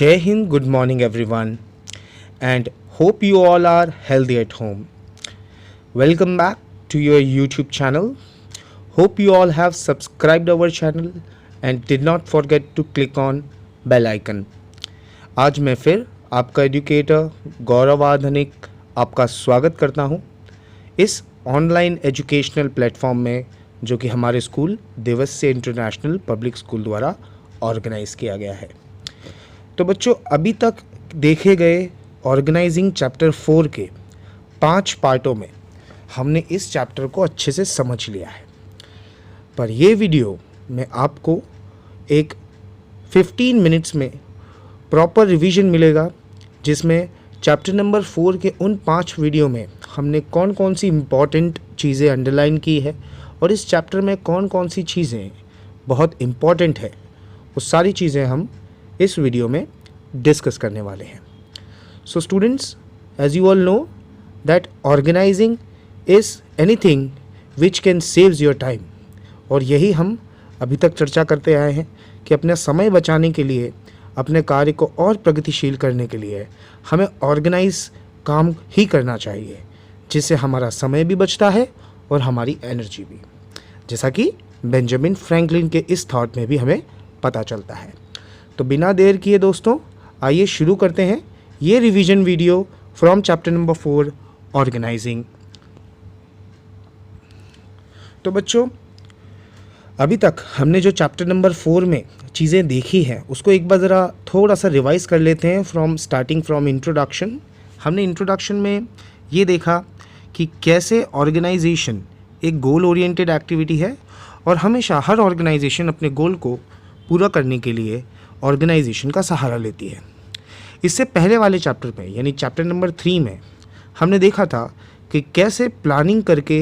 Jai Hind, good morning everyone, and hope you all are healthy at home. Welcome back to your YouTube channel. Hope you all have subscribed our channel and did not forget to click on bell icon. आज मैं फिर आपका educator गौरव आधनिक आपका स्वागत करता हूं इस ऑनलाइन एजुकेशनल प्लेटफॉर्म में जो कि हमारे स्कूल देवस्य इंटरनेशनल पब्लिक स्कूल द्वारा ऑर्गेनाइज किया गया है। तो बच्चों, अभी तक देखे गए ऑर्गेनाइजिंग चैप्टर 4 के 5 पार्टों में हमने इस चैप्टर को अच्छे से समझ लिया है, पर ये वीडियो में आपको एक 15 मिनट्स में प्रॉपर रिवीजन मिलेगा जिसमें चैप्टर नंबर 4 के उन 5 वीडियो में हमने कौन कौन सी इम्पॉर्टेंट चीज़ें अंडरलाइन की है और इस चैप्टर में कौन कौन सी चीज़ें बहुत इम्पॉर्टेंट है, वो सारी चीज़ें हम इस वीडियो में डिस्कस करने वाले हैं। So students, as you all know that organising is anything which can saves your time, और यही हम अभी तक चर्चा करते आए हैं कि अपना समय बचाने के लिए, अपने कार्य को और प्रगतिशील करने के लिए हमें ऑर्गेनाइज काम ही करना चाहिए, जिससे हमारा समय भी बचता है और हमारी एनर्जी भी, जैसा कि बेंजामिन फ्रैंकलिन के इस थॉट में भी हमें पता चलता है। तो बिना देर किए दोस्तों, आइए शुरू करते हैं ये revision video from chapter number 4 organising. तो बच्चों, अभी तक हमने जो चैप्टर नंबर 4 में चीज़ें देखी हैं उसको एक बार ज़रा थोड़ा सा रिवाइज कर लेते हैं स्टार्टिंग फ्रॉम इंट्रोडक्शन। हमने इंट्रोडक्शन में ये देखा कि कैसे ऑर्गेनाइजेशन एक गोल ओरिएंटेड एक्टिविटी है और हमेशा हर ऑर्गेनाइजेशन अपने गोल को पूरा करने के लिए ऑर्गेनाइजेशन का सहारा लेती है। इससे पहले वाले चैप्टर में यानी चैप्टर नंबर 3 में हमने देखा था कि कैसे प्लानिंग करके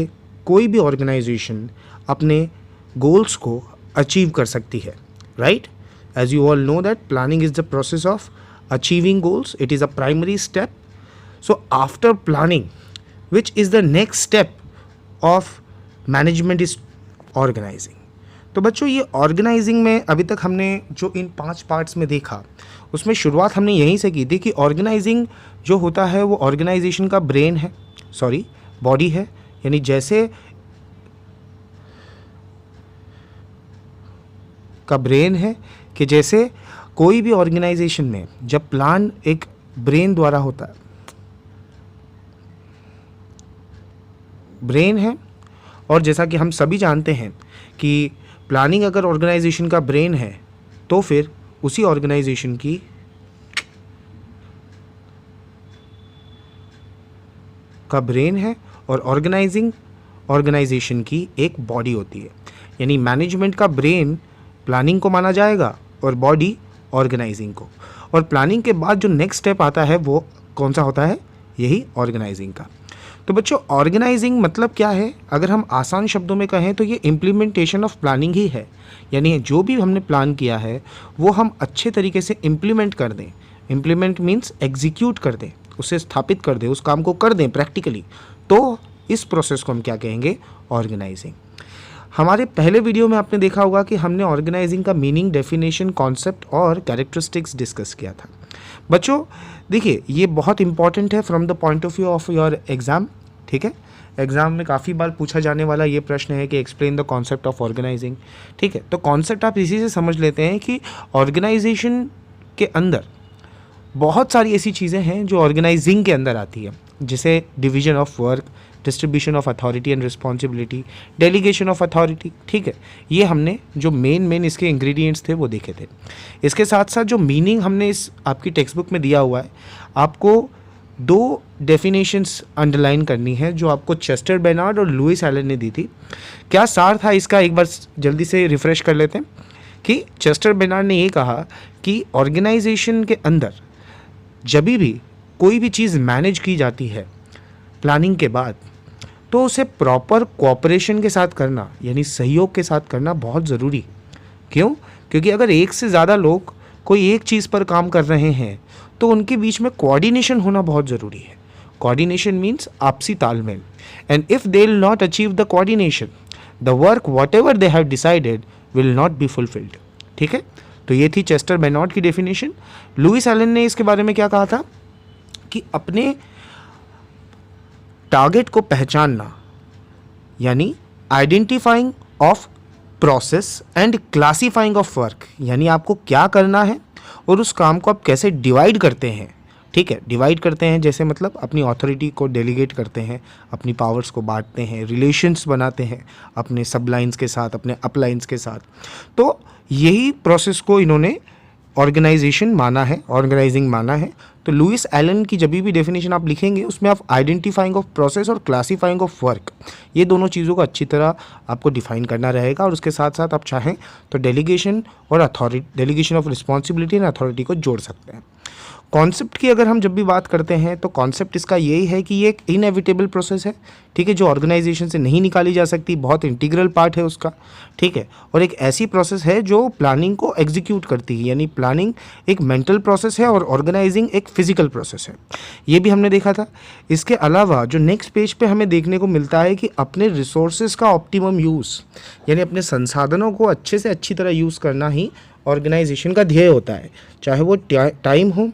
कोई भी ऑर्गेनाइजेशन अपने गोल्स को अचीव कर सकती है, right. As you all know that planning is the process of achieving goals, it is a primary step. So after planning which is the next step of management is organising. तो बच्चों, ये organising में अभी तक हमने जो इन 5 parts में देखा उसमें शुरुआत हमने यहीं से की थी कि ऑर्गेनाइजिंग जो होता है वो ऑर्गेनाइजेशन का ब्रेन है, बॉडी है। यानी जैसे का ब्रेन है कि जैसे कोई भी ऑर्गेनाइजेशन में जब प्लान एक ब्रेन द्वारा होता है, ब्रेन है, और जैसा कि हम सभी जानते हैं कि प्लानिंग अगर ऑर्गेनाइजेशन का ब्रेन है तो फिर उसी ऑर्गेनाइजेशन की का ब्रेन है और ऑर्गेनाइजेशन की एक बॉडी होती है। यानी मैनेजमेंट का ब्रेन प्लानिंग को माना जाएगा और बॉडी ऑर्गेनाइजिंग को, और प्लानिंग के बाद जो नेक्स्ट स्टेप आता है वो कौन सा होता है, यही ऑर्गेनाइजिंग का। तो बच्चों, ऑर्गेनाइजिंग मतलब क्या है? अगर हम आसान शब्दों में कहें तो ये इम्प्लीमेंटेशन ऑफ प्लानिंग ही है। यानी जो भी हमने प्लान किया है वो हम अच्छे तरीके से इम्प्लीमेंट कर दें। इम्प्लीमेंट मीन्स एग्जीक्यूट कर दें, उसे स्थापित कर दें, उस काम को कर दें प्रैक्टिकली। तो इस प्रोसेस को हम क्या कहेंगे? ऑर्गेनाइजिंग। हमारे पहले वीडियो में आपने देखा होगा कि हमने ऑर्गेनाइजिंग का मीनिंग, डेफिनेशन, कॉन्सेप्ट और कैरेक्टरिस्टिक्स डिस्कस किया था। बच्चों देखिए, ये बहुत इंपॉर्टेंट है from the point of view of your exam, ठीक है। एग्ज़ाम में काफ़ी बार पूछा जाने वाला ये प्रश्न है कि explain the concept of organising, ठीक है। तो कॉन्सेप्ट आप इसी से समझ लेते हैं कि ऑर्गेनाइजेशन के अंदर बहुत सारी ऐसी चीज़ें हैं जो ऑर्गेनाइजिंग के अंदर आती है, जैसे division of work, distribution of authority and responsibility, delegation of authority, ठीक है। ये हमने जो मेन इसके इंग्रेडिएंट्स थे वो देखे थे। इसके साथ साथ जो मीनिंग हमने इस आपकी टेक्स्ट बुक में दिया हुआ है, आपको 2 डेफिनेशंस अंडरलाइन करनी है जो आपको चेस्टर बेनार्ड और लुइस एलन ने दी थी। क्या सार था इसका, एक बार जल्दी से रिफ्रेश कर लेते हैं कि चेस्टर बेनार्ड ने ये कहा कि ऑर्गेनाइजेशन के अंदर जब भी कोई भी चीज़ मैनेज की जाती है प्लानिंग के बाद, तो उसे प्रॉपर कोऑपरेशन के साथ करना, यानी सहयोग के साथ करना बहुत ज़रूरी। क्यों? क्योंकि अगर एक से ज़्यादा लोग कोई एक चीज़ पर काम कर रहे हैं तो उनके बीच में कोऑर्डिनेशन होना बहुत ज़रूरी है। कोऑर्डिनेशन मीन्स आपसी तालमेल, and if they will not achieve the coordination, the work what ever they have decided will not be fulfilled, ठीक है। तो ये थी चेस्टर बेनॉट की डेफिनेशन। लुइस एलन ने इसके बारे में क्या कहा था कि अपने टारगेट को पहचानना, यानी identifying of process and classifying of work, यानी आपको क्या करना है और उस काम को आप कैसे डिवाइड करते हैं। ठीक है, डिवाइड करते हैं जैसे मतलब अपनी अथॉरिटी को डेलीगेट करते हैं, अपनी पावर्स को बांटते हैं, रिलेशंस बनाते हैं अपने सबलाइंस के साथ, अपने अपलाइंस के साथ। तो यही प्रोसेस को इन्होंने ऑर्गेनाइजेशन माना है, ऑर्गेनाइजिंग माना है। तो लुइस एलन की जब भी डेफिनेशन आप लिखेंगे उसमें आप आइडेंटिफाइंग ऑफ प्रोसेस और क्लासीफाइंग ऑफ वर्क, ये दोनों चीज़ों को अच्छी तरह आपको डिफाइन करना रहेगा। और उसके साथ साथ आप चाहें तो डेलीगेशन और authority, delegation of responsibility and authority को जोड़ सकते हैं। कॉन्सेप्ट की अगर हम जब भी बात करते हैं तो कॉन्सेप्ट इसका यही है कि ये एक इनएविटेबल प्रोसेस है, ठीक है, जो ऑर्गेनाइजेशन से नहीं निकाली जा सकती, बहुत इंटीग्रल पार्ट है उसका, ठीक है। और एक ऐसी प्रोसेस है जो प्लानिंग को एग्जीक्यूट करती है, यानी प्लानिंग एक मेंटल प्रोसेस है और ऑर्गेनाइजिंग एक फिजिकल प्रोसेस है, ये भी हमने देखा था। इसके अलावा जो नेक्स्ट पेज पे हमें देखने को मिलता है कि अपने रिसोर्सेज का ऑप्टिमम यूज़, यानी अपने संसाधनों को अच्छे से अच्छी तरह यूज़ करना ही ऑर्गेनाइजेशन का ध्येय होता है, चाहे वो टाइम हो,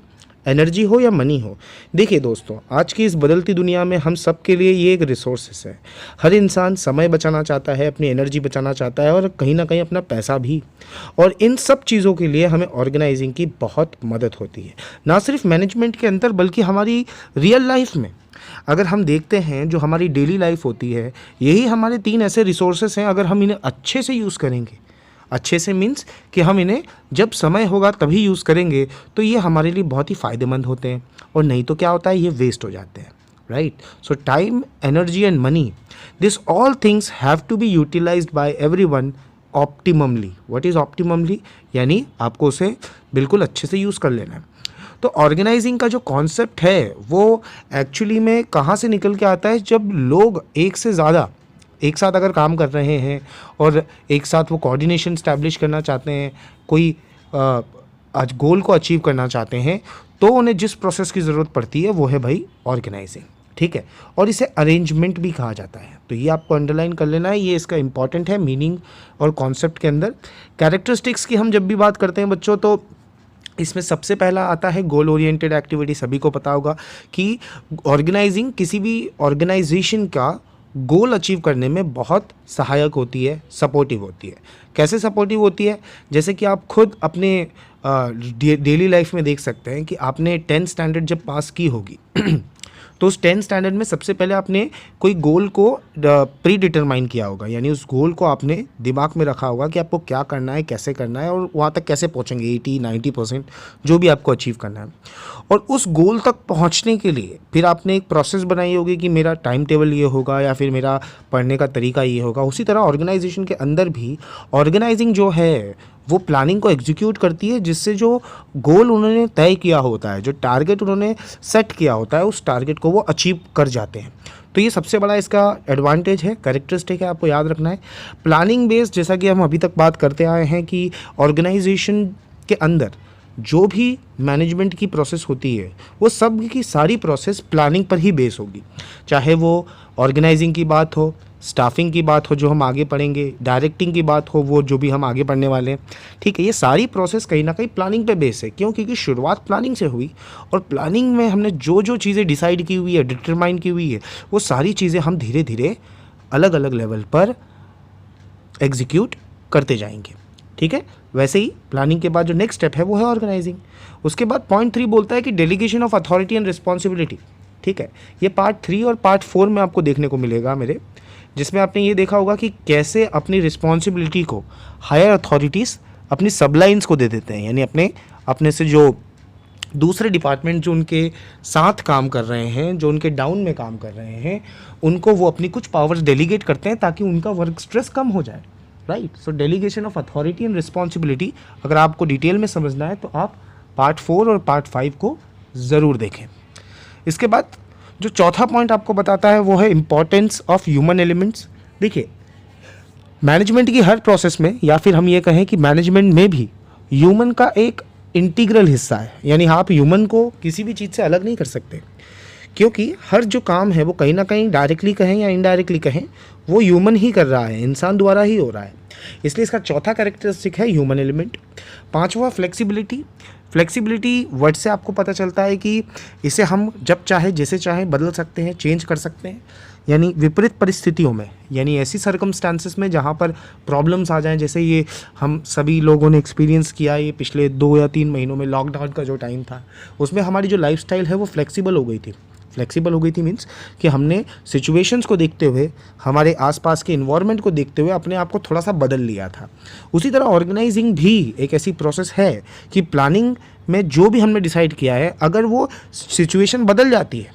एनर्जी हो या मनी हो। देखिए दोस्तों, आज की इस बदलती दुनिया में हम सब के लिए ये एक रिसोर्सेस है। हर इंसान समय बचाना चाहता है, अपनी एनर्जी बचाना चाहता है और कहीं ना कहीं अपना पैसा भी। और इन सब चीज़ों के लिए हमें ऑर्गेनाइजिंग की बहुत मदद होती है, ना सिर्फ मैनेजमेंट के अंदर बल्कि हमारी रियल लाइफ में। अगर हम देखते हैं जो हमारी डेली लाइफ होती है, यही हमारे 3 ऐसे रिसोर्सेस हैं। अगर हम इन्हें अच्छे से यूज़ करेंगे, अच्छे से मीन्स कि हम इन्हें जब समय होगा तभी यूज़ करेंगे, तो ये हमारे लिए बहुत ही फ़ायदेमंद होते हैं। और नहीं तो क्या होता है, ये वेस्ट हो जाते हैं, right. So time, energy and money, this all things have to be utilized by everyone optimally. What is optimally, यानी आपको उसे बिल्कुल अच्छे से यूज़ कर लेना है। तो ऑर्गेनाइजिंग का जो कॉन्सेप्ट है वो एक्चुअली में कहाँ से निकल के आता है, जब लोग एक साथ अगर काम कर रहे हैं और एक साथ वो कोऑर्डिनेशन स्टैब्लिश करना चाहते हैं, कोई आज गोल को अचीव करना चाहते हैं, तो उन्हें जिस प्रोसेस की ज़रूरत पड़ती है वो है भाई ऑर्गेनाइजिंग, ठीक है। और इसे अरेंजमेंट भी कहा जाता है, तो ये आपको अंडरलाइन कर लेना है, ये इसका इंपॉर्टेंट है मीनिंग और कॉन्सेप्ट के अंदर। कैरेक्टरिस्टिक्स की हम जब भी बात करते हैं बच्चों, तो इसमें सबसे पहला आता है गोल ओरिएंटेड एक्टिविटी। सभी को पता होगा कि ऑर्गेनाइजिंग किसी भी ऑर्गेनाइजेशन का गोल अचीव करने में बहुत सहायक होती है, सपोर्टिव होती है। कैसे सपोर्टिव होती है, जैसे कि आप खुद अपने डेली लाइफ में देख सकते हैं कि आपने 10th स्टैंडर्ड जब पास की होगी तो उस 10th स्टैंडर्ड में सबसे पहले आपने कोई गोल को प्री डिटरमाइन किया होगा, यानी उस गोल को आपने दिमाग में रखा होगा कि आपको क्या करना है, कैसे करना है और वहाँ तक कैसे पहुँचेंगे, 80-90% जो भी आपको अचीव करना है। और उस गोल तक पहुँचने के लिए फिर आपने एक प्रोसेस बनाई होगी कि मेरा टाइम टेबल ये होगा या फिर मेरा पढ़ने का तरीका ये होगा। उसी तरह ऑर्गेनाइजेशन के अंदर भी ऑर्गेनाइजिंग जो है वो प्लानिंग को एग्जीक्यूट करती है, जिससे जो गोल उन्होंने तय किया होता है, जो टारगेट उन्होंने सेट किया होता है, उस टारगेट को वो अचीव कर जाते हैं। तो ये सबसे बड़ा इसका एडवांटेज है, कैरेक्टरिस्टिक है, आपको याद रखना है। प्लानिंग बेस्ड, जैसा कि हम अभी तक बात करते आए हैं कि ऑर्गेनाइजेशन के अंदर जो भी मैनेजमेंट की प्रोसेस होती है वो सब की सारी प्रोसेस प्लानिंग पर ही बेस होगी, चाहे वो ऑर्गेनाइजिंग की बात हो, स्टाफिंग की बात हो जो हम आगे पढ़ेंगे, डायरेक्टिंग की बात हो वो जो भी हम आगे पढ़ने वाले हैं, ठीक है। ये सारी प्रोसेस कहीं ना कहीं प्लानिंग पे बेस है। क्यों? क्योंकि शुरुआत प्लानिंग से हुई और प्लानिंग में हमने जो जो चीज़ें डिसाइड की हुई है, डिटरमाइन की हुई है, वो सारी चीज़ें हम धीरे धीरे अलग अलग लेवल पर एग्जीक्यूट करते जाएंगे, ठीक है। वैसे ही प्लानिंग के बाद जो नेक्स्ट स्टेप है वो है ऑर्गेनाइजिंग। उसके बाद पॉइंट 3 बोलता है कि delegation of authority and responsibility, ठीक है। ये पार्ट 3 और पार्ट 4 में आपको देखने को मिलेगा मेरे, जिसमें आपने ये देखा होगा कि कैसे अपनी रिस्पॉन्सिबिलिटी को हायर अथॉरिटीज़ अपनी सबलाइंस को दे देते हैं, यानी अपने से जो दूसरे डिपार्टमेंट जो उनके साथ काम कर रहे हैं, जो उनके डाउन में काम कर रहे हैं, उनको वो अपनी कुछ पावर्स डेलीगेट करते हैं ताकि उनका वर्क स्ट्रेस कम हो जाए, right. So delegation of authority and responsibility अगर आपको डिटेल में समझना है तो आप पार्ट 4 और पार्ट 5 को ज़रूर देखें। इसके बाद जो चौथा पॉइंट आपको बताता है वो है इम्पॉर्टेंस ऑफ ह्यूमन एलिमेंट्स। देखिए, मैनेजमेंट की हर प्रोसेस में, या फिर हम ये कहें कि मैनेजमेंट में भी ह्यूमन का एक इंटीग्रल हिस्सा है, यानी आप ह्यूमन को किसी भी चीज़ से अलग नहीं कर सकते। क्योंकि हर जो काम है वो कहीं ना कहीं डायरेक्टली कहें या इनडायरेक्टली कहें वो ह्यूमन ही कर रहा है, इंसान द्वारा ही हो रहा है। इसलिए इसका चौथा कैरेक्टरिस्टिक है ह्यूमन एलिमेंट। पांचवा फ्लेक्सिबिलिटी। फ्लेक्सिबिलिटी वर्ड से आपको पता चलता है कि इसे हम जब चाहे जैसे चाहे बदल सकते हैं, चेंज कर सकते हैं। यानी विपरीत परिस्थितियों में, यानी ऐसी सर्कमस्टांसेस में जहाँ पर प्रॉब्लम्स आ जाएं, जैसे ये हम सभी लोगों ने एक्सपीरियंस किया ये पिछले 2 या 3 महीनों में लॉकडाउन का जो टाइम था, उसमें हमारी जो लाइफस्टाइल है वो फ्लेक्सिबल हो गई थी। फ्लेक्सिबल हो गई थी मीन्स कि हमने सिचुएशंस को देखते हुए, हमारे आसपास के इन्वायरमेंट को देखते हुए अपने आप को थोड़ा सा बदल लिया था। उसी तरह ऑर्गेनाइजिंग भी एक ऐसी प्रोसेस है कि प्लानिंग में जो भी हमने डिसाइड किया है, अगर वो सिचुएशन बदल जाती है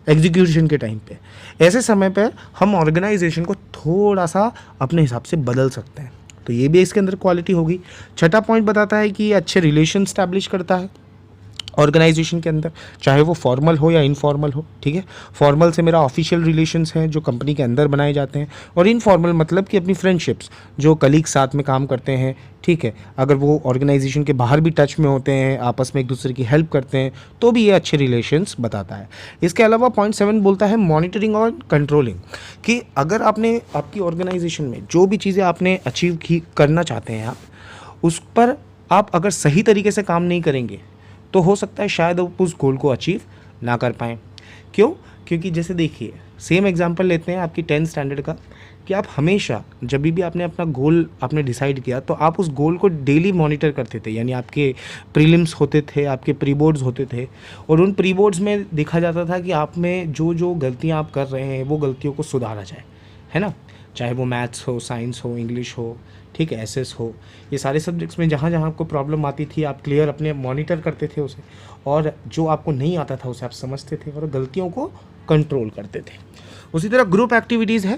एग्जीक्यूशन के टाइम पे, ऐसे समय पर हम ऑर्गेनाइजेशन को थोड़ा सा अपने हिसाब से बदल सकते हैं। तो ये भी इसके अंदर क्वालिटी होगी। छठा पॉइंट बताता है कि ये अच्छे रिलेशन स्टैब्लिश करता है ऑर्गेनाइजेशन के अंदर, चाहे वो फॉर्मल हो या इनफॉर्मल हो। ठीक है, फॉर्मल से मेरा ऑफिशियल रिलेशंस हैं जो कंपनी के अंदर बनाए जाते हैं, और इनफॉर्मल मतलब कि अपनी फ्रेंडशिप्स जो कलीग साथ में काम करते हैं। ठीक है, अगर वो ऑर्गेनाइजेशन के बाहर भी टच में होते हैं, आपस में एक दूसरे की हेल्प करते हैं, तो भी ये अच्छे रिलेशंस बताता है। इसके अलावा पॉइंट 7 बोलता है मॉनिटरिंग और कंट्रोलिंग, कि अगर आपने आपकी ऑर्गेनाइजेशन में जो भी चीज़ें आपने अचीव करना चाहते हैं आप, उस पर आप अगर सही तरीके से काम नहीं करेंगे तो हो सकता है शायद आप उस गोल को अचीव ना कर पाएँ। क्यों? क्योंकि जैसे देखिए, सेम एग्जांपल लेते हैं आपकी 10th स्टैंडर्ड का, कि आप हमेशा जब भी आपने अपना गोल आपने डिसाइड किया तो आप उस गोल को डेली मॉनिटर करते थे। यानी आपके प्रीलिम्स होते थे, आपके प्री बोर्ड्स होते थे, और उन प्री बोर्ड्स में देखा जाता था कि आप में जो जो गलतियाँ आप कर रहे हैं वो गलतियों को सुधारा जाए, है ना। चाहे वो मैथ्स हो, साइंस हो, इंग्लिश हो, ठीक है, एसएस हो, ये सारे सब्जेक्ट्स में जहाँ जहाँ आपको प्रॉब्लम आती थी आप क्लियर अपने मॉनिटर करते थे उसे, और जो आपको नहीं आता था उसे आप समझते थे और गलतियों को कंट्रोल करते थे। उसी तरह ग्रुप एक्टिविटीज़ है।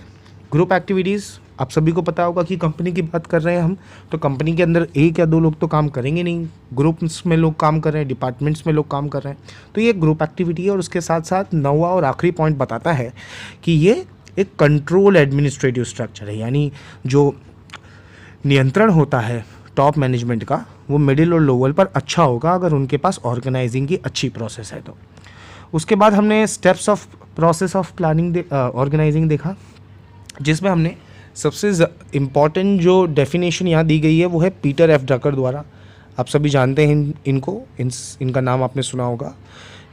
ग्रुप एक्टिविटीज़ आप सभी को पता होगा कि कंपनी की बात कर रहे हैं हम, तो कंपनी के अंदर 1 या 2 लोग तो काम करेंगे नहीं, ग्रुप्स में लोग काम कर रहे हैं, डिपार्टमेंट्स में लोग काम कर रहे हैं, तो ये ग्रुप एक्टिविटी है। और उसके साथ साथ 9वां और आखिरी पॉइंट बताता है कि ये एक कंट्रोल एडमिनिस्ट्रेटिव स्ट्रक्चर है, यानी जो नियंत्रण होता है टॉप मैनेजमेंट का वो मिडिल और लोअर पर अच्छा होगा अगर उनके पास ऑर्गेनाइजिंग की अच्छी प्रोसेस है तो। उसके बाद हमने steps of process of planning organising देखा, जिसमें हमने सबसे इम्पॉर्टेंट जो डेफिनेशन यहाँ दी गई है वो है पीटर एफ ड्रकर द्वारा। आप सभी जानते हैं इनको, इनका नाम आपने सुना होगा।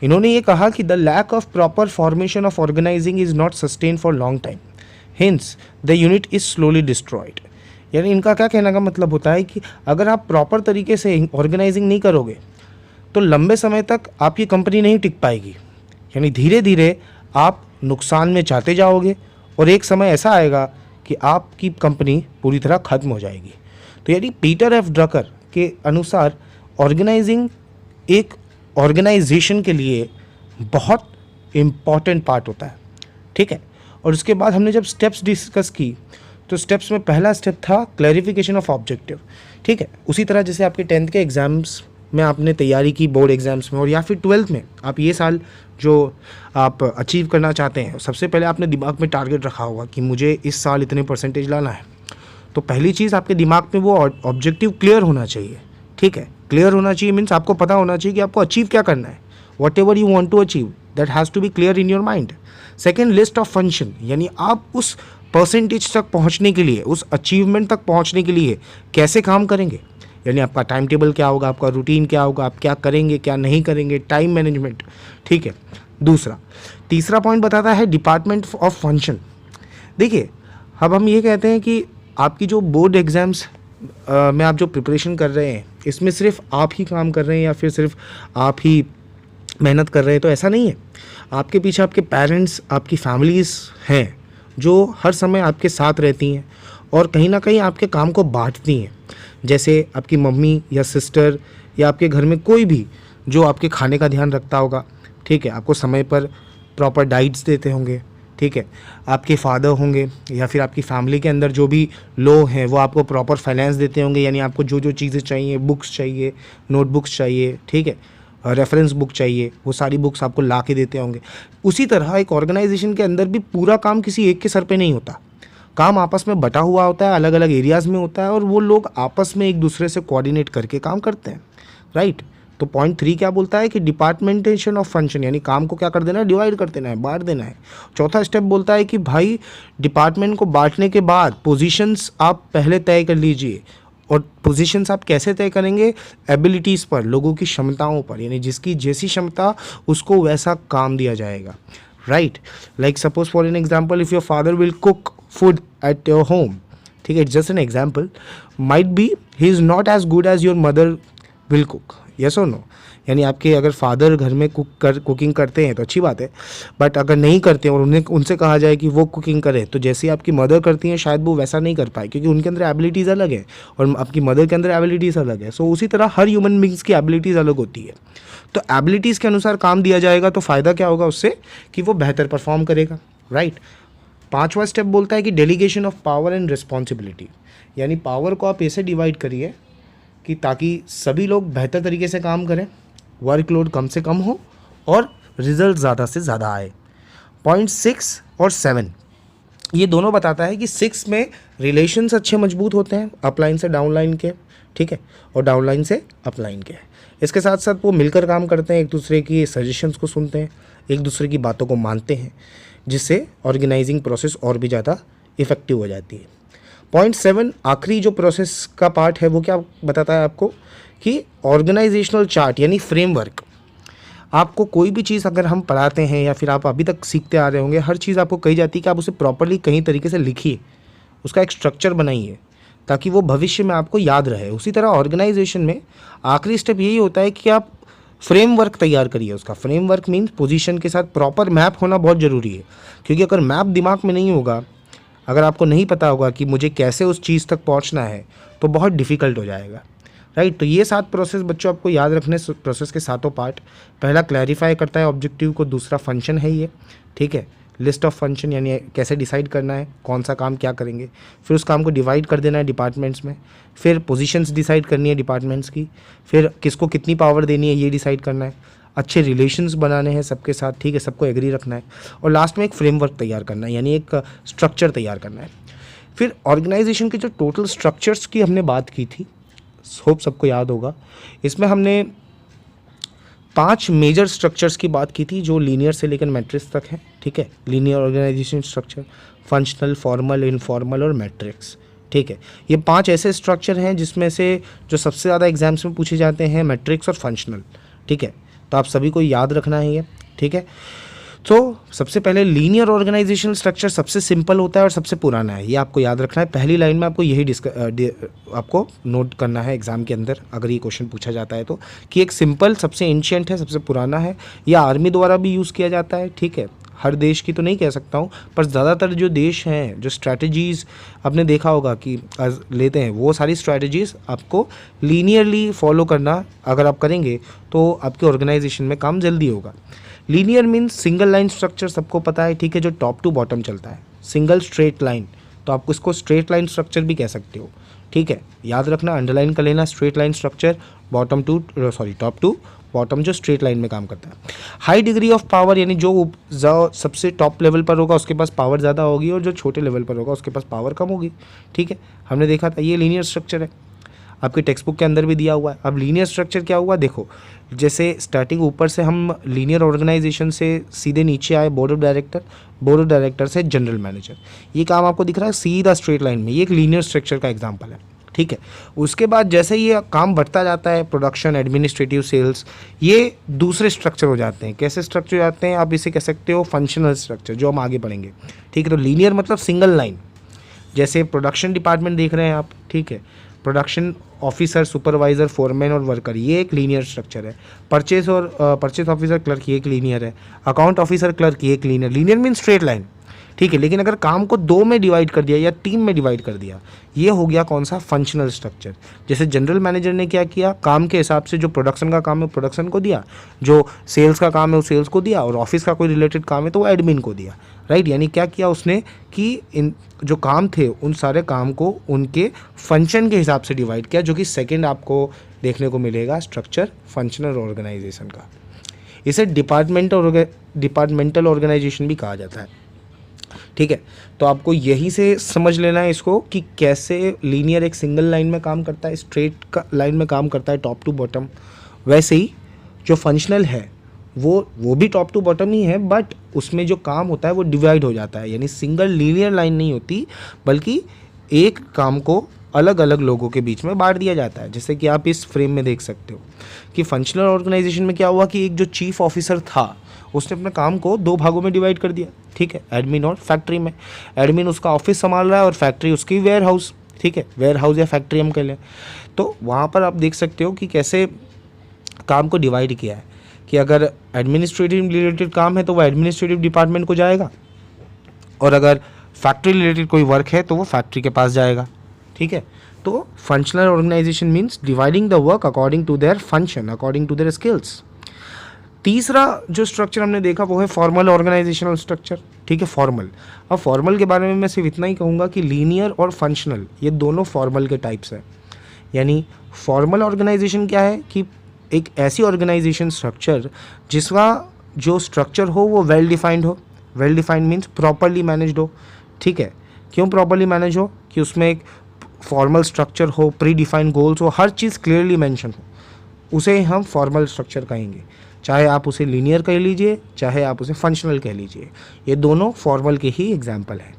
इन्होंने ये कहा कि the lack of proper formation of organising is not sustain for long time, hence the unit is slowly destroyed. यानी इनका क्या कहने का मतलब होता है कि अगर आप प्रॉपर तरीके से ऑर्गेनाइजिंग नहीं करोगे तो लंबे समय तक आपकी कंपनी नहीं टिक पाएगी, यानी धीरे धीरे आप नुकसान में जाते जाओगे और एक समय ऐसा आएगा कि आपकी कंपनी पूरी तरह ख़त्म हो जाएगी। तो यानी पीटर एफ ड्रकर के अनुसार ऑर्गेनाइजिंग एक ऑर्गेनाइजेशन के लिए बहुत इम्पॉर्टेंट पार्ट होता है। ठीक है, और उसके बाद हमने जब स्टेप्स डिस्कस की तो स्टेप्स में पहला स्टेप था क्लैरिफिकेशन ऑफ ऑब्जेक्टिव। ठीक है, उसी तरह जैसे आपके 10th के एग्ज़ाम्स में आपने तैयारी की, बोर्ड एग्ज़ाम्स में, और या फिर 12th में आप ये साल जो आप अचीव करना चाहते हैं, सबसे पहले आपने दिमाग में टारगेट रखा होगा कि मुझे इस साल इतने परसेंटेज लाना है। तो पहली चीज़ आपके दिमाग में वो ऑब्जेक्टिव क्लियर होना चाहिए। ठीक है, क्लियर होना चाहिए मीन्स आपको पता होना चाहिए कि आपको अचीव क्या करना है। Whatever you want to achieve that has to be clear in your mind. Second, list of function, यानी आप उस परसेंटेज तक पहुंचने के लिए, उस अचीवमेंट तक पहुंचने के लिए कैसे काम करेंगे, यानी आपका टाइम टेबल क्या होगा, आपका रूटीन क्या होगा, आप क्या करेंगे क्या नहीं करेंगे, टाइम मैनेजमेंट। ठीक है, तीसरा पॉइंट बताता है डिपार्टमेंट ऑफ फंक्शन। देखिए, अब हम ये कहते हैं कि आपकी जो बोर्ड एग्ज़ाम्स में आप जो प्रिपरेशन कर रहे हैं इसमें सिर्फ आप ही काम कर रहे हैं या फिर सिर्फ आप ही मेहनत कर रहे हैं, तो ऐसा नहीं है। आपके पीछे आपके पेरेंट्स, आपकी फैमिलीज़ हैं जो हर समय आपके साथ रहती हैं और कहीं ना कहीं आपके काम को बांटती हैं। जैसे आपकी मम्मी या सिस्टर या आपके घर में कोई भी जो आपके खाने का ध्यान रखता होगा, ठीक है, आपको समय पर प्रॉपर डाइट्स देते होंगे, ठीक है, आपके फादर होंगे या फिर आपकी फैमिली के अंदर जो भी लोग हैं वो आपको प्रॉपर फाइनेंस देते होंगे, यानी आपको जो जो चीज़ें चाहिए, बुक्स चाहिए, नोटबुक्स चाहिए, ठीक है, रेफरेंस बुक चाहिए, वो सारी बुक्स आपको ला के देते होंगे। उसी तरह एक ऑर्गेनाइजेशन के अंदर भी पूरा काम किसी एक के सर पे नहीं होता, काम आपस में बटा हुआ होता है, अलग अलग एरियाज़ में होता है और वो लोग आपस में एक दूसरे से कोऑर्डिनेट करके काम करते हैं, राइट। तो पॉइंट 3 क्या बोलता है कि डिपार्टमेंटेशन ऑफ फंक्शन, यानी काम को क्या कर देना है, डिवाइड कर देना है, बांट देना है। चौथा स्टेप बोलता है कि भाई डिपार्टमेंट को बांटने के बाद पोजीशंस आप पहले तय कर लीजिए, और पोजीशंस आप कैसे तय करेंगे, एबिलिटीज़ पर, लोगों की क्षमताओं पर, यानी जिसकी जैसी क्षमता उसको वैसा काम दिया जाएगा, right. Like suppose for an example, if your father will cook food at your home, ठीक है, it's just an example, might be he is not as good as your mother will cook, yes और no. यानी आपके अगर father घर में cooking करते हैं तो अच्छी बात है, बट अगर नहीं करते हैं और उनसे कहा जाए कि वो कुकिंग करें, तो जैसे आपकी मदर करती हैं शायद वो वैसा नहीं कर पाए, क्योंकि उनके अंदर एबिलिटीज़ अलग है और आपकी मदर के अंदर एबिलिटीज़ अलग है। सो उसी तरह हर ह्यूमन बींग्स की एबिलिटीज़ अलग होती है, तो एबिलिटीज़ के अनुसार काम दिया जाएगा तो फ़ायदा क्या होगा उससे, कि वो बेहतर परफॉर्म करेगा, राइट। पांचवा स्टेप बोलता है कि delegation of power and responsibility, यानी पावर को आप ऐसे डिवाइड करिए कि ताकि सभी लोग बेहतर तरीके से काम करें, वर्कलोड कम से कम हो और रिजल्ट ज़्यादा से ज़्यादा आए। पॉइंट 6 और 7 ये दोनों बताता है कि 6 में रिलेशंस अच्छे मजबूत होते हैं अपलाइन से डाउनलाइन के, ठीक है, और डाउनलाइन से अपलाइन के। इसके साथ साथ वो मिलकर काम करते हैं, एक दूसरे की सजेशंस को सुनते हैं, एक दूसरे की बातों को मानते हैं, जिससे ऑर्गेनाइजिंग प्रोसेस और भी ज़्यादा इफ़ेक्टिव हो जाती है। पॉइंट 7 आखिरी जो प्रोसेस का पार्ट है वो क्या बताता है आपको, कि ऑर्गेनाइजेशनल चार्ट यानी फ्रेमवर्क। आपको कोई भी चीज़ अगर हम पढ़ाते हैं या फिर आप अभी तक सीखते आ रहे होंगे, हर चीज़ आपको कही जाती है कि आप उसे प्रॉपर्ली कहीं तरीके से लिखिए, उसका एक स्ट्रक्चर बनाइए ताकि वो भविष्य में आपको याद रहे। उसी तरह ऑर्गेनाइजेशन में आखिरी स्टेप यही होता है कि आप फ्रेमवर्क तैयार करिए। उसका फ्रेमवर्क मीन्स पोजीशन के साथ प्रॉपर मैप होना बहुत ज़रूरी है, क्योंकि अगर मैप दिमाग में नहीं होगा, अगर आपको नहीं पता होगा कि मुझे कैसे उस चीज़ तक पहुंचना है, तो बहुत डिफ़िकल्ट हो जाएगा, राइट। तो ये 7 प्रोसेस बच्चों आपको याद रखने, प्रोसेस के सातों पार्ट। पहला क्लैरिफाई करता है ऑब्जेक्टिव को, दूसरा फंक्शन है ये, ठीक है, लिस्ट ऑफ फंक्शन यानी कैसे डिसाइड करना है कौन सा काम क्या करेंगे, फिर उस काम को डिवाइड कर देना है डिपार्टमेंट्स में, फिर पोजीशंस डिसाइड करनी है डिपार्टमेंट्स की, फिर किसको कितनी पावर देनी है ये डिसाइड करना है, अच्छे रिलेशंस बनाने हैं सबके साथ, ठीक है, सबको एग्री रखना है, और लास्ट में एक फ्रेमवर्क तैयार करना है, यानी एक स्ट्रक्चर तैयार करना है। फिर ऑर्गेनाइजेशन के जो टोटल स्ट्रक्चर्स की हमने बात की थी, होप सबको याद होगा, इसमें हमने 5 मेजर स्ट्रक्चर्स की बात की थी जो लीनियर से लेकर मैट्रिक्स तक है, ठीक है। Linear organisation structure, functional, formal, informal और मैट्रिक्स, ठीक है। ये 5 ऐसे स्ट्रक्चर हैं जिसमें से जो सबसे ज़्यादा एग्जाम्स में पूछे जाते हैं मैट्रिक्स और फंक्शनल, ठीक है। तो आप सभी को याद रखना है ये, ठीक है। तो सबसे पहले लीनियर ऑर्गेनाइजेशनल स्ट्रक्चर सबसे सिंपल होता है और सबसे पुराना है, ये आपको याद रखना है। पहली लाइन में आपको यही आपको नोट करना है एग्जाम के अंदर, अगर ये क्वेश्चन पूछा जाता है तो, कि एक सिंपल सबसे एंशिएंट है, सबसे पुराना है, या आर्मी द्वारा भी यूज़ किया जाता है, ठीक है। हर देश की तो नहीं कह सकता हूँ, पर ज़्यादातर जो देश हैं, जो स्ट्रैटेजीज़ आपने देखा होगा कि लेते हैं, वो सारी स्ट्रैटेजीज़ आपको लीनियरली फॉलो करना, अगर आप करेंगे तो आपके ऑर्गेनाइजेशन में काम जल्दी होगा। Linear means single line structure, सबको पता है, ठीक है, जो टॉप टू बॉटम चलता है, सिंगल स्ट्रेट लाइन, तो आपको इसको स्ट्रेट लाइन स्ट्रक्चर भी कह सकते हो, ठीक है। याद रखना, अंडरलाइन कर लेना, straight line structure, top to bottom जो स्ट्रेट लाइन में काम करता है। हाई डिग्री ऑफ पावर, यानी जो सबसे टॉप लेवल पर होगा उसके पास पावर ज़्यादा होगी, और जो छोटे लेवल पर होगा उसके पास पावर कम होगी, ठीक है। हमने देखा था ये लीनियर स्ट्रक्चर है, आपके टेक्स्ट बुक के अंदर भी दिया हुआ है। अब लीनियर स्ट्रक्चर क्या हुआ, देखो, जैसे स्टार्टिंग ऊपर से हम लीनियर ऑर्गेनाइजेशन से सीधे नीचे आए board of director, board of director से जनरल मैनेजर, ये काम आपको दिख रहा है सीधा स्ट्रेट लाइन में, ये एक लीनियर स्ट्रक्चर का एग्जांपल है, ठीक है। उसके बाद जैसे ये काम बढ़ता जाता है, प्रोडक्शन, एडमिनिस्ट्रेटिव, सेल्स, ये दूसरे स्ट्रक्चर हो जाते हैं। कैसे स्ट्रक्चर हो जाते हैं, आप इसे कह सकते हो फंक्शनल स्ट्रक्चर, जो हम आगे पढ़ेंगे, ठीक है। तो लीनियर मतलब सिंगल लाइन, जैसे प्रोडक्शन डिपार्टमेंट देख रहे हैं आप, ठीक है, प्रोडक्शन ऑफिसर, सुपरवाइजर, फोरमैन और वर्कर, ये एक लीनियर स्ट्रक्चर है। परचेज ऑफिसर, क्लर्क, ये एक लीनियर है। अकाउंट ऑफिसर, क्लर्क, ये एक linear. Linear mean straight line, ठीक है। लेकिन अगर काम को 2 में डिवाइड कर दिया या 3 में डिवाइड कर दिया, ये हो गया कौन सा, फंक्शनल स्ट्रक्चर। जैसे जनरल मैनेजर ने क्या किया, काम के हिसाब से जो प्रोडक्शन का काम है प्रोडक्शन को दिया, जो सेल्स का काम है वो सेल्स को दिया, और ऑफिस का कोई रिलेटेड काम है तो वो एडमिन को दिया, राइट। यानी क्या किया उसने कि इन जो काम थे उन सारे काम को उनके फंक्शन के हिसाब से डिवाइड किया, जो कि सेकंड आपको देखने को मिलेगा स्ट्रक्चर फंक्शनल ऑर्गेनाइजेशन का। इसे डिपार्टमेंटल ऑर्गेनाइजेशन भी कहा जाता है, ठीक है। तो आपको यही से समझ लेना है इसको कि कैसे लीनियर एक सिंगल लाइन में काम करता है, स्ट्रेट का लाइन में काम करता है टॉप टू बॉटम, वैसे ही जो फंक्शनल है वो भी टॉप टू बॉटम ही है, बट उसमें जो काम होता है वो डिवाइड हो जाता है, यानी सिंगल लीनियर लाइन नहीं होती, बल्कि एक काम को अलग अलग लोगों के बीच में बांट दिया जाता है। जैसे कि आप इस फ्रेम में देख सकते हो कि फंक्शनल ऑर्गेनाइजेशन में क्या हुआ कि एक जो चीफ ऑफिसर था उसने अपने काम को 2 भागों में डिवाइड कर दिया, ठीक है, एडमिन और फैक्ट्री में। एडमिन उसका ऑफिस संभाल रहा है और फैक्ट्री उसकी वेयर हाउस, ठीक है, वेयर हाउस या फैक्ट्री हम कह लें। तो वहाँ पर आप देख सकते हो कि कैसे काम को डिवाइड किया है कि अगर एडमिनिस्ट्रेटिव रिलेटेड काम है तो वो एडमिनिस्ट्रेटिव डिपार्टमेंट को जाएगा, और अगर फैक्ट्री रिलेटेड कोई वर्क है तो वो फैक्ट्री के पास जाएगा, ठीक है। तो functional organization means dividing the work according to their function, according to their skills. तीसरा जो स्ट्रक्चर हमने देखा वो है फॉर्मल ऑर्गेनाइजेशनल स्ट्रक्चर, ठीक है, फॉर्मल। अब फॉर्मल के बारे में मैं सिर्फ इतना ही कहूँगा कि लीनियर और फंक्शनल ये दोनों फॉर्मल के टाइप्स हैं। यानी फॉर्मल ऑर्गेनाइजेशन क्या है कि एक ऐसी ऑर्गेनाइजेशन स्ट्रक्चर जिसका जो स्ट्रक्चर हो वो वेल डिफाइंड हो। Well defined means properly managed हो, ठीक है। क्यों प्रॉपरली मैनेज हो? कि उसमें एक फॉर्मल स्ट्रक्चर हो, प्री डिफाइंड गोल्स हो, हर चीज़ क्लियरली मेंशन हो, उसे हम फॉर्मल स्ट्रक्चर कहेंगे। चाहे आप उसे लीनियर कह लीजिए, चाहे आप उसे फंक्शनल कह लीजिए, ये दोनों फॉर्मल के ही एग्जाम्पल हैं।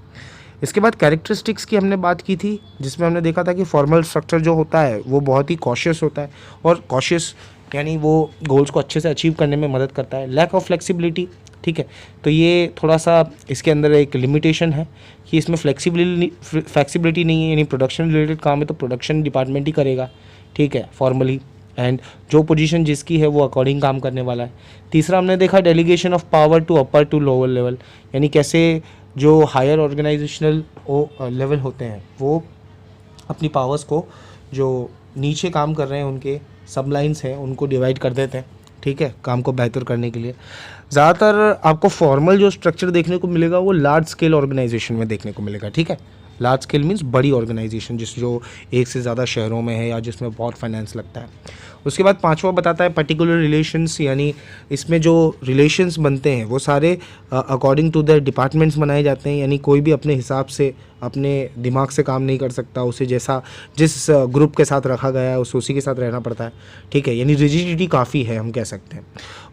इसके बाद कैरेक्टरिस्टिक्स की हमने बात की थी, जिसमें हमने देखा था कि फॉर्मल स्ट्रक्चर जो होता है वो बहुत ही कॉशियस होता है, और कॉशियस यानी वो गोल्स को अच्छे से अचीव करने में मदद करता है। लैक ऑफ फ्लेक्सिबिलिटी, ठीक है, तो ये थोड़ा सा इसके अंदर एक लिमिटेशन है कि इसमें फ्लेक्सिबिलिटी नहीं है, यानी प्रोडक्शन रिलेटेड काम है तो प्रोडक्शन डिपार्टमेंट ही करेगा, ठीक है, फॉर्मली, एंड जो पोजीशन जिसकी है वो अकॉर्डिंग काम करने वाला है। तीसरा हमने देखा delegation of power to upper to lower level, यानी कैसे जो हायर ऑर्गेनाइजेशनल लेवल होते हैं वो अपनी पावर्स को जो नीचे काम कर रहे हैं उनके सबलाइंस हैं उनको डिवाइड कर देते हैं, ठीक है, काम को बेहतर करने के लिए। ज़्यादातर आपको फॉर्मल जो स्ट्रक्चर देखने को मिलेगा वो लार्ज स्केल ऑर्गेनाइजेशन में देखने को मिलेगा, ठीक है। लार्ज स्केल मीन्स बड़ी ऑर्गेनाइजेशन जो एक से ज़्यादा शहरों में है या जिसमें बहुत फाइनेंस लगता है। उसके बाद पांचवा बताता है पर्टिकुलर रिलेशंस, यानी इसमें जो रिलेशंस बनते हैं वो सारे अकॉर्डिंग टू द डिपार्टमेंट्स बनाए जाते हैं, यानी कोई भी अपने हिसाब से अपने दिमाग से काम नहीं कर सकता, उसे जैसा जिस ग्रुप के साथ रखा गया है उसे उसी के साथ रहना पड़ता है, ठीक है, यानी रिजिडिटी काफ़ी है हम कह सकते हैं।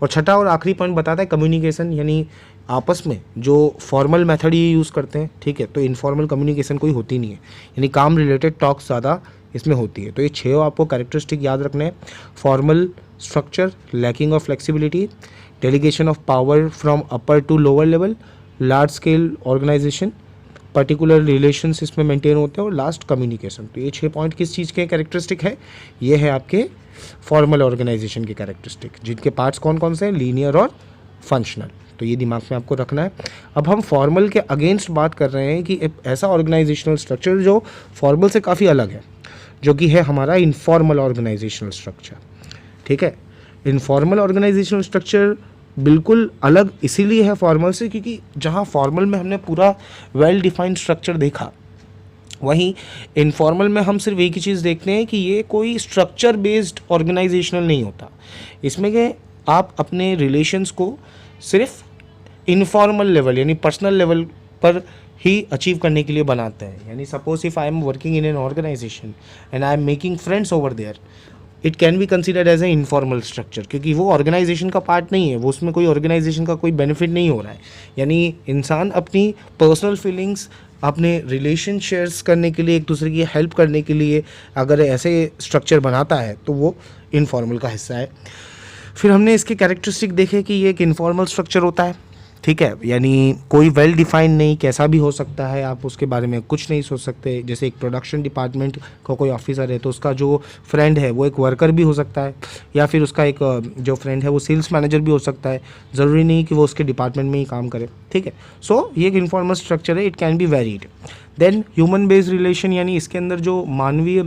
और छठा और आखिरी पॉइंट बताता है कम्युनिकेशन, यानी आपस में जो फॉर्मल मेथड ये यूज़ करते हैं, ठीक है, तो इनफॉर्मल कम्युनिकेशन कोई होती नहीं है, यानी काम रिलेटेड टॉक्स ज़्यादा इसमें होती है। तो ये 6 आपको कैरेक्टरिस्टिक याद रखने हैं। Formal structure, lacking of flexibility, delegation of power from upper to lower level, large scale organization, particular relations इसमें मेंटेन होते हैं, और लास्ट कम्युनिकेशन। तो ये 6 पॉइंट किस चीज़ के कैरेक्टरिस्टिक है? ये है आपके फॉर्मल ऑर्गेनाइजेशन के कैरेक्टरिस्टिक, जिनके पार्ट्स कौन कौन से हैं? लीनियर और फंक्शनल। तो ये दिमाग में आपको रखना है। अब हम फॉर्मल के अगेंस्ट बात कर रहे हैं कि एक ऐसा ऑर्गेनाइजेशनल स्ट्रक्चर जो फॉर्मल से काफ़ी अलग है, जो कि है हमारा इनफॉर्मल ऑर्गेनाइजेशनल स्ट्रक्चर, ठीक है। इनफॉर्मल ऑर्गेनाइजेशनल स्ट्रक्चर बिल्कुल अलग इसीलिए है फॉर्मल से, क्योंकि जहाँ फॉर्मल में हमने पूरा वेल डिफाइंड स्ट्रक्चर देखा, वहीं इनफॉर्मल में हम सिर्फ एक ही चीज़ देखते हैं कि ये कोई स्ट्रक्चर बेस्ड ऑर्गेनाइजेशनल नहीं होता। इसमें कि आप अपने रिलेशंस को सिर्फ इनफॉर्मल लेवल यानी पर्सनल लेवल पर ही अचीव करने के लिए बनाते हैं। यानी suppose if I am working in an organization and I am making friends over there, it can be considered as a informal structure, क्योंकि वो ऑर्गेनाइजेशन का पार्ट नहीं है, वो उसमें कोई ऑर्गेनाइजेशन का कोई बेनिफिट नहीं हो रहा है। यानी इंसान अपनी पर्सनल फीलिंग्स, अपने रिलेशन शेयर्स करने के लिए, एक दूसरे की हेल्प करने के लिए अगर ऐसे स्ट्रक्चर बनाता है तो वो इनफॉर्मल का हिस्सा है। फिर हमने इसके कैरेक्टरिस्टिक देखे कि ये एक इनफॉर्मल स्ट्रक्चर होता है, ठीक है, यानी कोई वेल डिफाइंड नहीं, कैसा भी हो सकता है, आप उसके बारे में कुछ नहीं सोच सकते। जैसे एक प्रोडक्शन डिपार्टमेंट का कोई ऑफिसर है तो उसका जो फ्रेंड है वो एक वर्कर भी हो सकता है, या फिर उसका एक जो फ्रेंड है वो सेल्स मैनेजर भी हो सकता है, ज़रूरी नहीं कि वो उसके डिपार्टमेंट में ही काम करे, ठीक है। सो ये एक इनफॉर्मल स्ट्रक्चर है, it can be varied. Then human based relation, यानी इसके अंदर जो मानवीय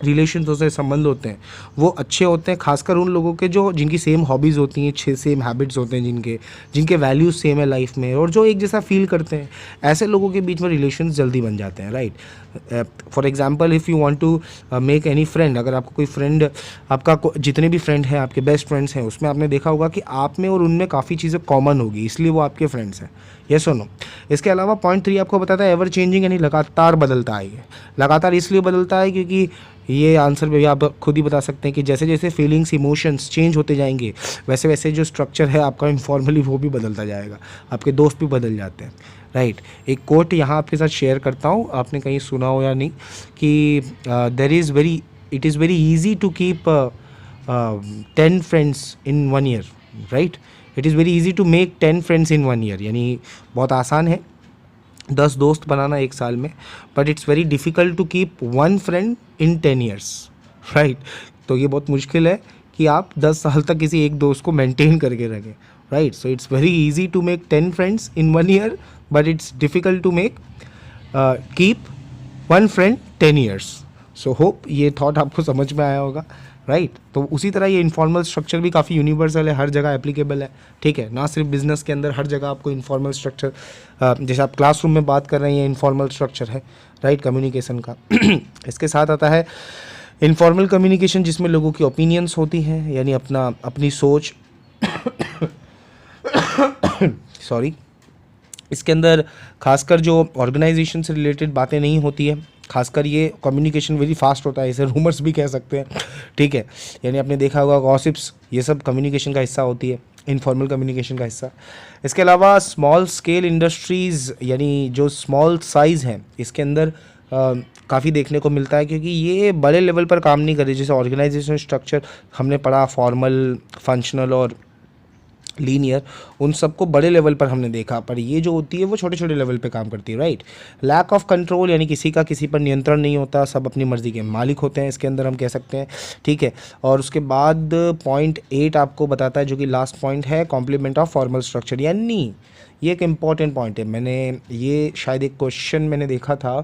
रिलेशन से संबंध होते हैं वो अच्छे होते हैं, खासकर उन लोगों के जिनकी सेम हॉबीज़ होती हैं, सेम हैबिट्स होते हैं, जिनके वैल्यूज़ सेम है लाइफ में, और जो एक जैसा फील करते हैं, ऐसे लोगों के बीच में रिलेशंस जल्दी बन जाते हैं, right. For example if you want to make any friend, अगर आपको कोई फ्रेंड, आपका जितने भी फ्रेंड हैं, आपके बेस्ट फ्रेंड्स हैं, उसमें आपने देखा होगा कि आप में और उनमें काफ़ी चीज़ें कॉमन होगी, इसलिए वो आपके फ्रेंड्स हैं, यस और नो। इसके अलावा पॉइंट 3 आपको बताता है एवर चेंजिंग, यानी लगातार बदलता है। ये लगातार इसलिए बदलता है क्योंकि ये आंसर में भी आप खुद ही बता सकते हैं कि जैसे जैसे फीलिंग्स इमोशंस चेंज होते जाएंगे वैसे वैसे जो स्ट्रक्चर है आपका इनफॉर्मली वो भी बदलता जाएगा, आपके दोस्त भी बदल जाते हैं, राइट। एक कोट यहाँ आपके साथ शेयर करता हूँ, आपने कहीं सुना हो या नहीं, कि it is very easy to keep 10 friends in 1 year, right. It is very easy to make 10 friends in 1 year, यानी बहुत आसान है 10 दोस्त बनाना एक साल में, but it's very difficult to keep 1 friend in 10 years, right. तो ये बहुत मुश्किल है कि आप 10 साल तक किसी एक दोस्त को मेंटेन करके रखें, right. So it's very easy to make 10 friends in 1 year, but it's difficult to make keep 1 friend 10 years. So hope ये थॉट आपको समझ में आया होगा, राइट। तो उसी तरह ये इनफॉर्मल स्ट्रक्चर भी काफ़ी यूनिवर्सल है, हर जगह एप्लीकेबल है, ठीक है, ना सिर्फ बिजनेस के अंदर, हर जगह आपको इनफॉर्मल स्ट्रक्चर, जैसे आप क्लासरूम में बात कर रहे हैं, ये इनफॉर्मल स्ट्रक्चर है, राइट, कम्युनिकेशन का। इसके साथ आता है इनफॉर्मल कम्युनिकेशन, जिसमें लोगों की ओपिनियंस होती हैं, यानी अपनी सोच सॉरी, इसके अंदर खासकर जो ऑर्गेनाइजेशन से रिलेटेड बातें नहीं होती है, खासकर ये कम्युनिकेशन वेरी फास्ट होता है, इसे रूमर्स भी कह सकते हैं, ठीक है, यानी आपने देखा होगा गॉसिप्स, ये सब कम्युनिकेशन का हिस्सा होती है, इनफॉर्मल कम्युनिकेशन का हिस्सा। इसके अलावा स्मॉल स्केल इंडस्ट्रीज़, यानी जो स्मॉल साइज़ हैं, इसके अंदर काफ़ी देखने को मिलता है, क्योंकि ये बड़े लेवल पर काम नहीं कर रही। जैसे ऑर्गेनाइजेशन स्ट्रक्चर हमने पढ़ा, फॉर्मल, फंक्शनल और लीनियर, उन सबको बड़े लेवल पर हमने देखा, पर ये जो होती है वो छोटे छोटे लेवल पे काम करती है, राइट। लैक ऑफ कंट्रोल, यानी किसी का किसी पर नियंत्रण नहीं होता, सब अपनी मर्ज़ी के मालिक होते हैं, इसके अंदर हम कह सकते हैं, ठीक है। और उसके बाद पॉइंट 8 आपको बताता है, जो कि लास्ट पॉइंट है, कॉम्प्लीमेंट ऑफ फॉर्मल स्ट्रक्चर, यानी ये एक इम्पॉर्टेंट पॉइंट है। मैंने ये शायद एक क्वेश्चन मैंने देखा था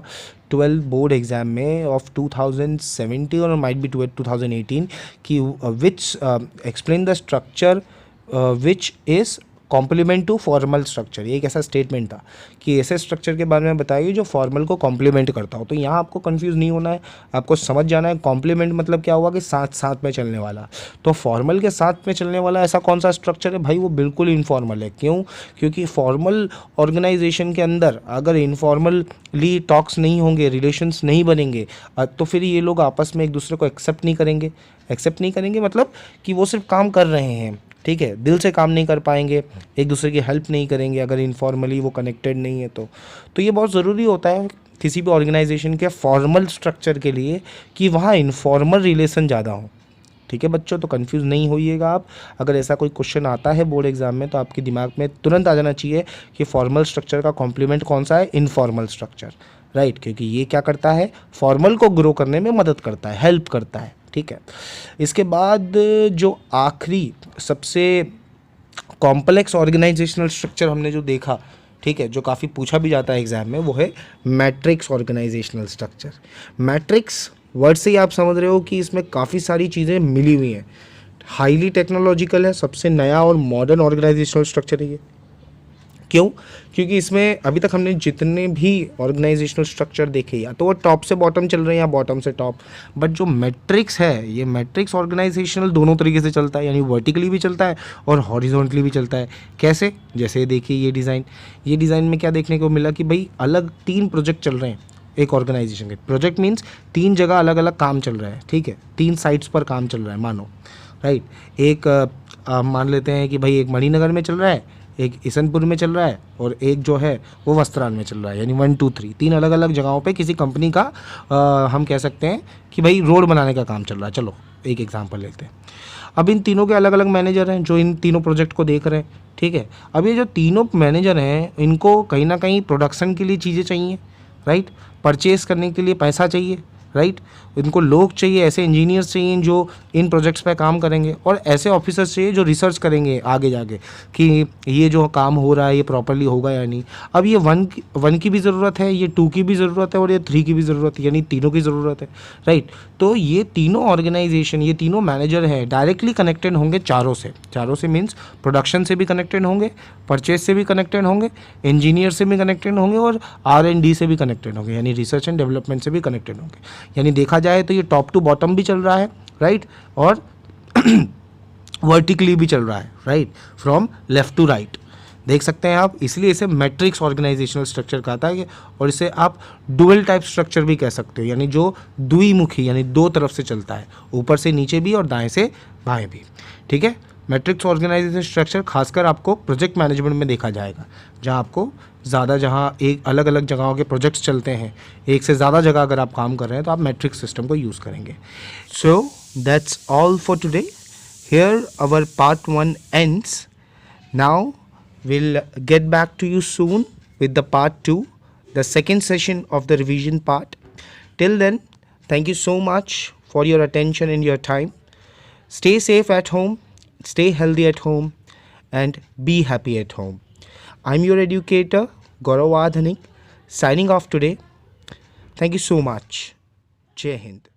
12 बोर्ड एग्ज़ाम में ऑफ 2017 और माइट बी 2018, कि which explain the structure which is complement to formal structure. ये एक ऐसा स्टेटमेंट था कि ऐसे स्ट्रक्चर के बारे में बताइए जो फॉर्मल को कॉम्प्लीमेंट करता हो। तो यहाँ आपको कंफ्यूज नहीं होना है, आपको समझ जाना है कॉम्प्लीमेंट मतलब क्या हुआ, कि साथ साथ में चलने वाला। तो फॉर्मल के साथ में चलने वाला ऐसा कौन सा स्ट्रक्चर है भाई, वो बिल्कुल इनफॉर्मल है। क्यों? क्योंकि फॉर्मल ऑर्गेनाइजेशन के अंदर अगर इनफॉर्मली टॉक्स नहीं होंगे, रिलेशंस नहीं बनेंगे, तो फिर ये लोग आपस में एक दूसरे को एक्सेप्ट नहीं करेंगे मतलब कि वो सिर्फ काम कर रहे हैं, ठीक है, दिल से काम नहीं कर पाएंगे, एक दूसरे की हेल्प नहीं करेंगे अगर इनफॉर्मली वो कनेक्टेड नहीं है। तो ये बहुत ज़रूरी होता है किसी भी ऑर्गेनाइजेशन के फॉर्मल स्ट्रक्चर के लिए कि वहाँ इनफॉर्मल रिलेशन ज़्यादा हो, ठीक है बच्चों। तो कंफ्यूज नहीं होइएगा आप, अगर ऐसा कोई क्वेश्चन आता है बोर्ड एग्जाम में तो आपके दिमाग में तुरंत आ जाना चाहिए कि फॉर्मल स्ट्रक्चर का कॉम्प्लीमेंट कौन सा है, इनफॉर्मल स्ट्रक्चर, राइट। क्योंकि ये क्या करता है, फॉर्मल को ग्रो करने में मदद करता है, हेल्प करता है, ठीक है। इसके बाद जो आखिरी सबसे कॉम्प्लेक्स ऑर्गेनाइजेशनल स्ट्रक्चर हमने जो देखा, ठीक है, जो काफ़ी पूछा भी जाता है एग्जाम में, वो है matrix organizational structure. Matrix word से ही आप समझ रहे हो कि इसमें काफ़ी सारी चीज़ें मिली हुई हैं, हाईली टेक्नोलॉजिकल है, सबसे नया और मॉडर्न ऑर्गेनाइजेशनल स्ट्रक्चर है ये। क्यों? क्योंकि इसमें अभी तक हमने जितने भी ऑर्गेनाइजेशनल स्ट्रक्चर देखे, या तो वो टॉप से बॉटम चल रहे हैं या बॉटम से टॉप, बट जो मैट्रिक्स है, ये मैट्रिक्स ऑर्गेनाइजेशनल दोनों तरीके से चलता है, यानी वर्टिकली भी चलता है और हॉरिजॉन्टली भी चलता है। कैसे? जैसे देखिए ये डिज़ाइन में क्या देखने को मिला कि भाई अलग 3 प्रोजेक्ट चल रहे हैं एक ऑर्गेनाइजेशन के। प्रोजेक्ट मीन्स 3 जगह अलग अलग काम चल रहा है, ठीक है, 3 साइट्स पर काम चल रहा है मानो, राइट। एक मान लेते हैं कि भाई एक मणिनगर में चल रहा है, एक ईसनपुर में चल रहा है और एक जो है वो वस्त्रान में चल रहा है, यानी 1 2 3 3 अलग अलग जगहों पे किसी कंपनी का हम कह सकते हैं कि भाई रोड बनाने का काम चल रहा है। चलो एक एग्जांपल लेते हैं। अब इन तीनों के अलग अलग मैनेजर हैं जो इन तीनों प्रोजेक्ट को देख रहे हैं, ठीक है। अब ये जो तीनों मैनेजर हैं इनको कहीं ना कहीं प्रोडक्शन के लिए चीज़ें चाहिए, राइट, परचेज़ करने के लिए पैसा चाहिए, राइट, इनको लोग चाहिए, ऐसे इंजीनियर्स चाहिए जो इन प्रोजेक्ट्स पे काम करेंगे, और ऐसे ऑफिसर्स चाहिए जो रिसर्च करेंगे आगे जाके कि ये जो काम हो रहा है ये प्रॉपर्ली होगा या नहीं। अब ये 1 की भी ज़रूरत है, ये 2 की भी ज़रूरत है और ये 3 की भी ज़रूरत है, यानी तीनों की ज़रूरत है, राइट। तो ये तीनों ऑर्गेनाइजेशन, ये तीनों मैनेजर हैं डायरेक्टली कनेक्टेड होंगे चारों से मीन्स प्रोडक्शन से भी कनेक्टेड होंगे, परचेज से भी कनेक्टेड होंगे, इंजीनियर से भी कनेक्टेड होंगे और R&D से भी कनेक्टेड होंगे, यानी रिसर्च एंड डेवलपमेंट से भी कनेक्टेड होंगे। यानी देखा जाए तो ये टॉप टू बॉटम भी चल रहा है, राइट, और वर्टिकली भी चल रहा है, right, from left to right. देख सकते हैं आप, इसलिए इसे मैट्रिक्स ऑर्गेनाइजेशनल स्ट्रक्चर कहता है और इसे आप डुअल टाइप स्ट्रक्चर भी कह सकते हो, यानी जो द्विमुखी यानी दो तरफ से चलता है, ऊपर से नीचे भी और दाएं से बाएं भी। ठीक है, मैट्रिक्स ऑर्गेनाइजेशन स्ट्रक्चर खासकर आपको प्रोजेक्ट मैनेजमेंट में देखा जाएगा, जहां आपको ज़्यादा, जहाँ एक अलग अलग जगहों के प्रोजेक्ट्स चलते हैं, एक से ज़्यादा जगह अगर आप काम कर रहे हैं तो आप मैट्रिक्स सिस्टम को यूज़ करेंगे। So that's all for today. Here our part 1 ends. Now we'll get back to you soon with the part 2, the second session of the revision part. Till then, thank you so much for your attention and your time. Stay safe at home, stay healthy at home, and be happy at home. I'm your educator, Gaurav Adhanik, signing off today. Thank you so much. Jai Hind.